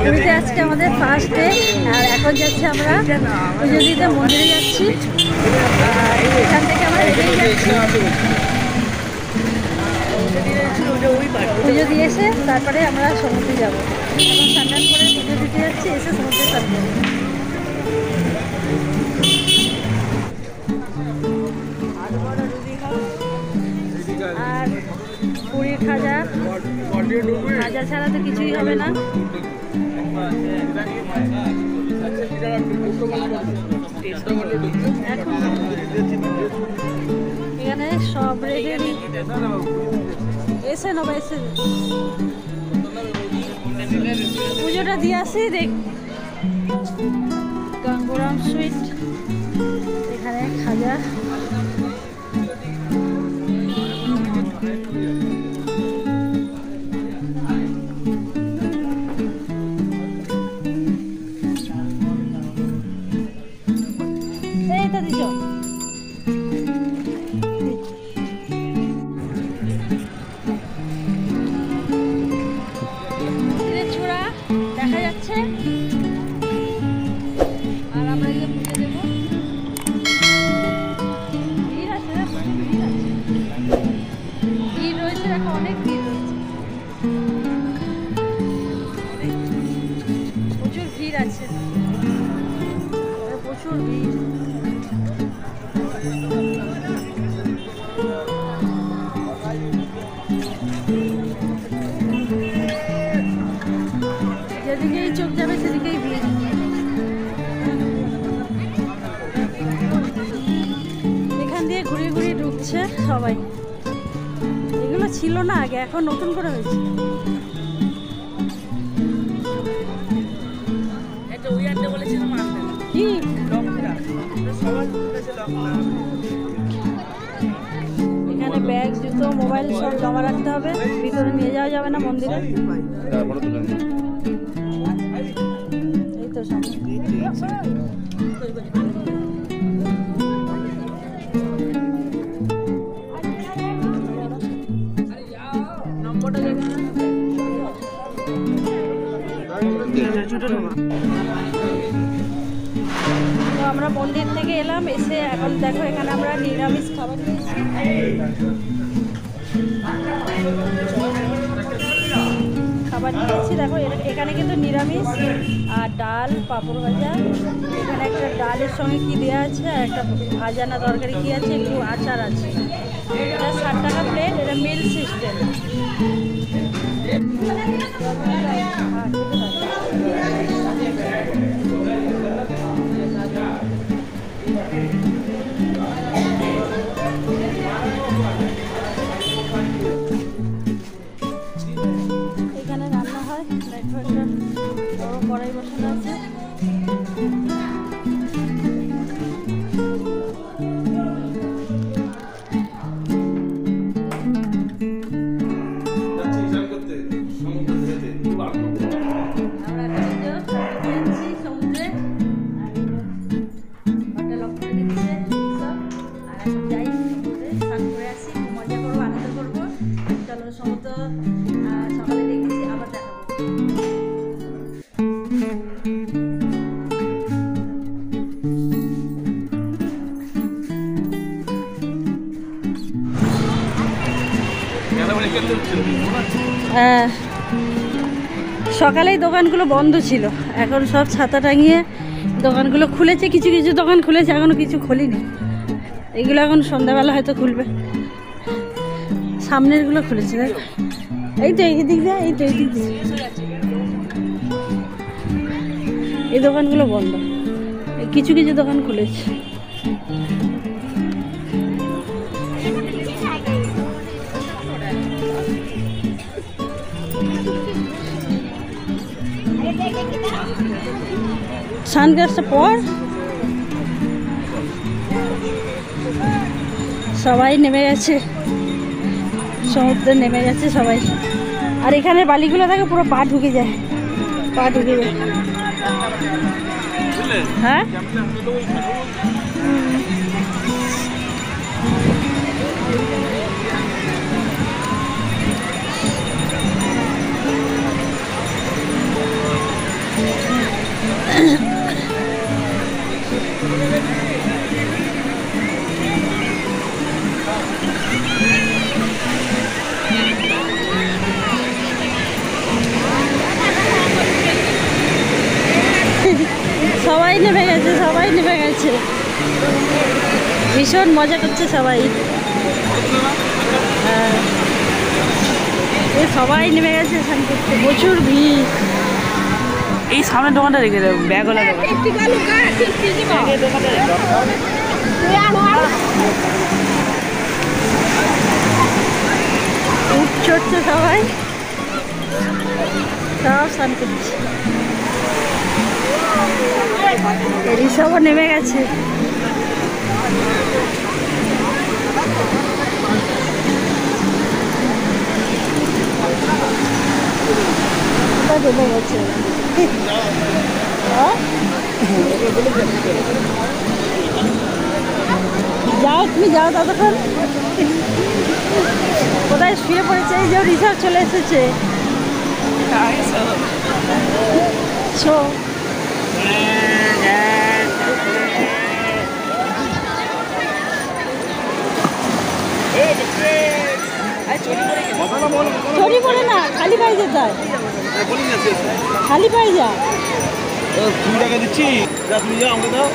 পুরীতে আজকে আমাদের ফার্স্ট ডে। আর এখন যাচ্ছি আমরা পুজো দিতে, মন্দিরে যাচ্ছি। আর এখান থেকে আমরা হেঁটেই যাচ্ছি। পুজো দিয়ে এসে তারপরে আমরা সমুদ্রে যাবো। এখন স্নান করে পুজো দিতে যাচ্ছি, এসে সমুদ্রে স্নান করবো। আর পুরীর খাজা ছাড়া তো কিছুই হবে না। এখানে সব রেডি। এসে নেবো, এসে পুজোটা দিয়ে আসি। দেখ, গঙ্গুরাম সুইট, এখানে খাজা। দেখা যাচ্ছে। আর আমরা যে পুজো দেবো, ভিড় আছে, ভিড় রয়েছে, দেখো অনেক ভিড় রয়েছে, প্রচুর ভিড় আছে, প্রচুর ভিড়। যেদিকেই চোখ যাবে সেদিকেই ভিড়। এখান দিয়ে ঘুরিয়ে ঘুরিয়ে ঢুকছে সবাই। এগুলো ছিল না আগে, এখন নতুন করে হয়েছে। কি এখানে ব্যাগ, জুতো, মোবাইল সব জমা রাখতে হবে, ভিতরে নিয়ে যাওয়া যাবে না মন্দিরে। এই তো সামনে। তো আমরা মন্দির থেকে এলাম, এসে এখন দেখো এখানে আমরা নিরামিষ খাবার খেয়েছি। দেখো এখানে কিন্তু নিরামিষ, আর ডাল, পাঁপড় ভাজা। এখানে একটা ডালের সঙ্গে কি দেওয়া আছে, আর একটা ভাজা না তরকারি কি আছে, একটু আচার আছে। এটা 60 টাকা প্লেট, এটা মিল সিস্টেম। এখানে রান্না হয়, বড় কড়াই বসানো আছে। সকালে দেখেছি, আবার দেখাবো। সকালেই দোকানগুলো বন্ধ ছিল, এখন সব ছাতা টাঙিয়ে দোকানগুলো খুলেছে। কিছু কিছু দোকান খুলেছে, এখনো কিছু খুলিনি। এগুলো এখন সন্ধ্যাবেলা হয়তো খুলবে। সামনেরগুলো খুলেছে, দেখো। এই তো এই দিক দিয়ে, এই তো এই দিক দিয়ে। এই দোকানগুলো বন্ধ, কিছু কিছু দোকান খুলেছে। সানগ্লাসটা পর। সবাই নেমে গেছে, সমুদ্রে নেমে গেছে সবাই। আর এখানে বালিগুলো থাকে, পুরো পা ঢুকে যায়, পা ঢুকে যায়। হ্যাঁ, সবাই নেমে গেছে, সবাই নেমে গেছে, ভীষণ মজা করছে সবাই। হ্যাঁ, সবাই নেমে গেছে স্নান করতে, প্রচুর ভিড়। এই সামনের দোকানটা রেখে দেবো, ব্যাগও লাগে। উঠ চড়ছে সবাই, সব স্নান করছে। ঋষভও নেমে গেছে। নেমে গেছে। যাও, তুমি যাও ততক্ষণ। কোথায় শুয়ে পড়েছে? এই যে ঋষভ চলে এসেছে। শো চড়ি পড়ে না, খালি পায়ে যেতে হয়, খালি পায়ে যা। 2 টাকা দিচ্ছি, যা তুমি যাও, আমাকে দাও।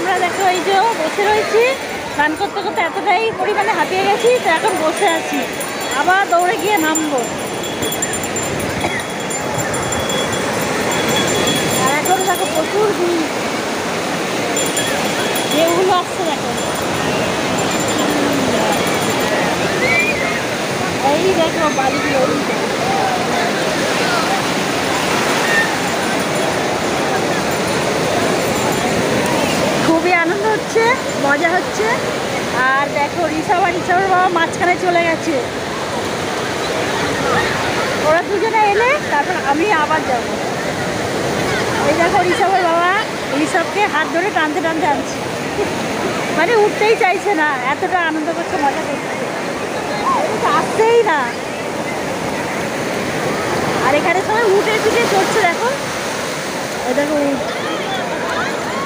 আমরা দেখো এই যে বসে রয়েছি, স্নান করতে করতে এতটাই পরিমাণে হাঁপিয়ে গেছি, তো এখন বসে আছি, আবার দৌড়ে গিয়ে নামবো। আর এখন দেখো প্রচুর ভিড়, আসছে দেখো, এই দেখো বালিগুলো। খুবই আনন্দ হচ্ছে, মজা হচ্ছে। আর দেখো ঋষভ আর ঋষভের বাবা মাঝখানে চলে গেছে। ওরা দুজনে এলে তারপর আমি আবার যাব। এই দেখো ঋষভের বাবা ঋষভকে হাত ধরে টানতে টানতে আনছে, মানে উঠতেই চাইছে না, এতটা আনন্দ করছে, মজা করছে, আসছেই না। আর এখানে সবাই উঠে পিঠে চড়ছে দেখো, এই দেখো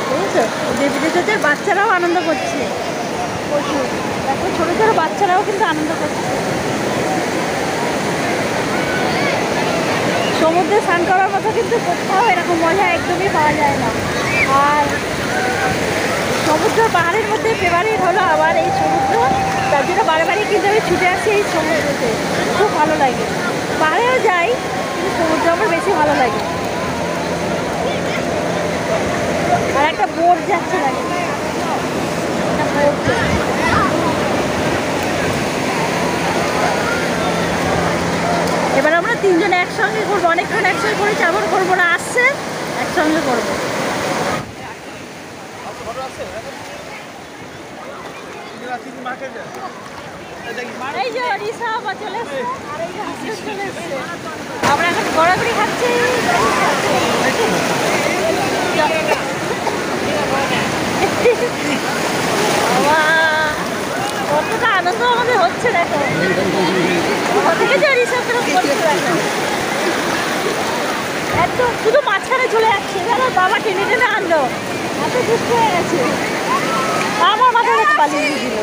বুঝেছো, উঠে পিঠে চড়ছে। বাচ্চারাও আনন্দ করছে প্রচুর, দেখো ছোটো ছোটো বাচ্চারাও কিন্তু আনন্দ করছে। সমুদ্রে স্নান করার মতো কিন্তু কোথাও এরকম মজা একদমই পাওয়া যায় না। আর সমুদ্র পাহাড়ের মধ্যে ফেভারিট হলো আবার এই সমুদ্র, তার জন্য বারে বারে কিন্তু আমি ছুটে আসি এই সমুদ্রতে, খুব ভালো লাগে। পাহাড়েও যাই কিন্তু সমুদ্র আমার বেশি ভালো লাগে। আর একটা বোট যাচ্ছে লাগে, একটা বোট। এবার আমরা তিনজনে একসঙ্গে করবো, অনেকক্ষণ একসঙ্গে করেছি, আবার করবো না, আসছে একসঙ্গে করবো। এই যে ঋষভ চলে এসছে, আর এই যে হাসপাতাল চলে এসছে। আমরা এখন ঘোরাঘুরি খাচ্ছি। কতটা আনন্দ আমাদের হচ্ছে দেখো, ওদিকে যে ঋষভ করছে দেখো, একদম শুধু মাঝখানে চলে যাচ্ছে, যেন বাবা টেনে টেনে আনলো, এত দুষ্ট হয়ে গেছে। আমার মাথায় বালি দিল,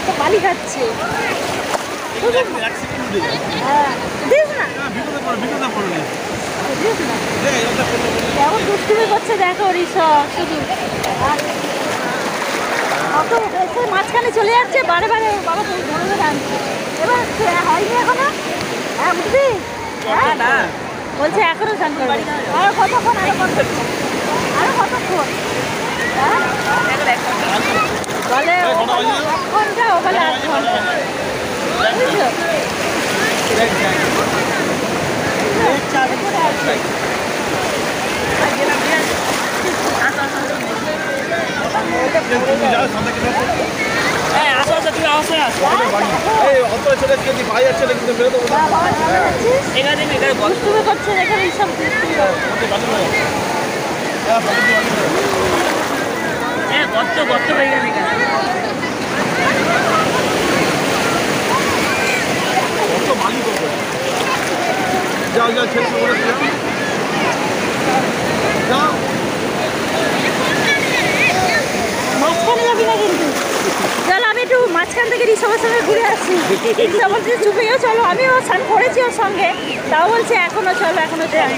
তো বালি খাচ্ছে। হ্যাঁ দিস না, কেমন দুষ্টুমি করছে দেখো ঋষভ, শুধু অত এসে মাঝখানে চলে যাচ্ছে, বারে বারে বাবা তুমি ধরে ধরে আনছে। এবার হয়নি এখনো, হ্যাঁ উঠবি না, বলছে এখনো স্নান করবে। আরো কতক্ষণ, আরো কতক্ষণ, বলে ওখানে 1 ঘন্টা, ওখানে 8 ঘন্টা, বুঝছো? দুষ্টুমি করছে এখানে, এইসব দুষ্টুমি গর্ত হয়ে গেছে যাও যাও ছেলে যাও, মাঝখানে যাবি না কিন্তু। চলো আমি একটু মাঝখান থেকে ঋষভের সঙ্গে ঘুরে আসি। ঋষভ বলছে চুপেও চলো, আমিও স্নান করেছি ওর সঙ্গে, তাও বলছে এখনো চলো, এখনো যাই।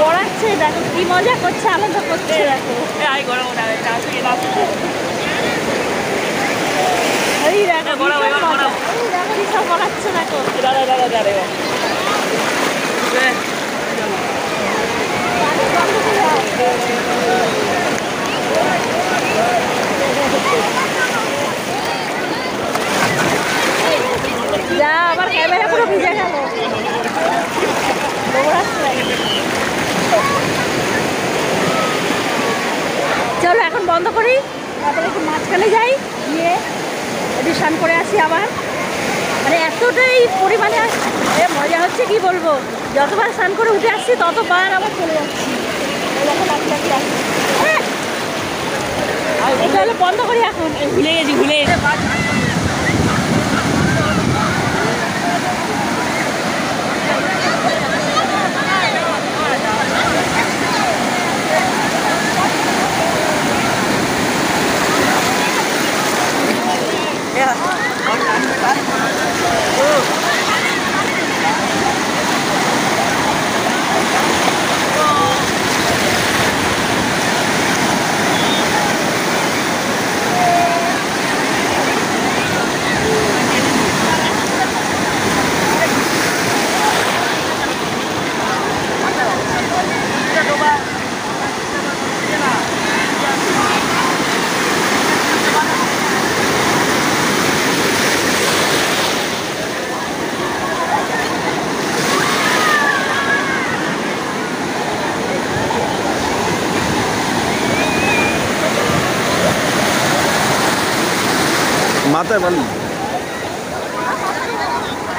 পড়াচ্ছে দেখো, কি মজা করছে, আনন্দ করছে দেখো। এই দেখো ঋষভ পড়াচ্ছে দেখো। যা আবার ক্যামেরা পুরো ভিজে গেল, চলো এখন বন্ধ করি, তারপরে একটু মাঝখানে যাই, গিয়ে একটু স্নান করে আসি আবার। মানে এতটাই পরিমাণে মজা হচ্ছে কি বলবো, যতবার স্নান করে উঠে আসছি ততবার আবার চলে যাচ্ছি। তাহলে বন্ধ করি এখন, ভুলে গেছি মাথায় বালি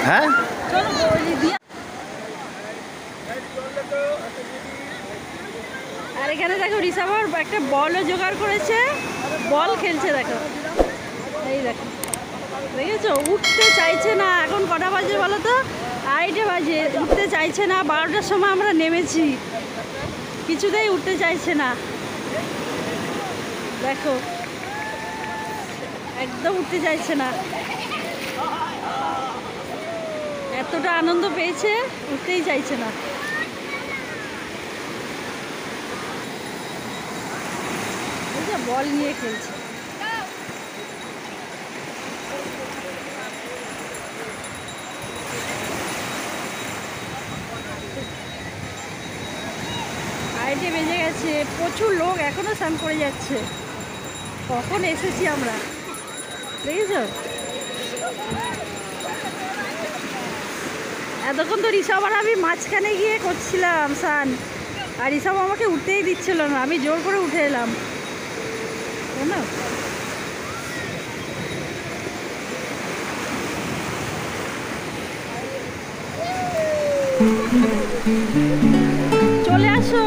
হ্যাঁ চলো ওই দিয়ে। আর এখানে দেখো রিসাভার একটা বলও জোগাড় করেছে, বল খেলছে দেখো। এই দেখো, দেখেছো উঠতে চাইছে না। এখন কটা বাজে বলো তো? 2:30 বাজে। উঠতে চাইছে না। 12টার সময় আমরা নেমেছি, কিছুতেই উঠতে চাইছে না। দেখো একদম উঠতে চাইছে না। এতটা আনন্দ পেয়েছে, উঠতেই চাইছে না। বল নিয়ে খেলছে। আড়াইটে বেজে গেছে, প্রচুর লোক এখনো স্নান করে যাচ্ছে। কখন এসেছি আমরা, দেখেছো? এতক্ষণ তো ঋষভ আর আমি মাঝখানে গিয়ে করছিলাম স্নান, আর ঋষভ আমাকে উঠতেই দিচ্ছিল না। আমি জোর করে উঠে এলাম না। চলে আসো।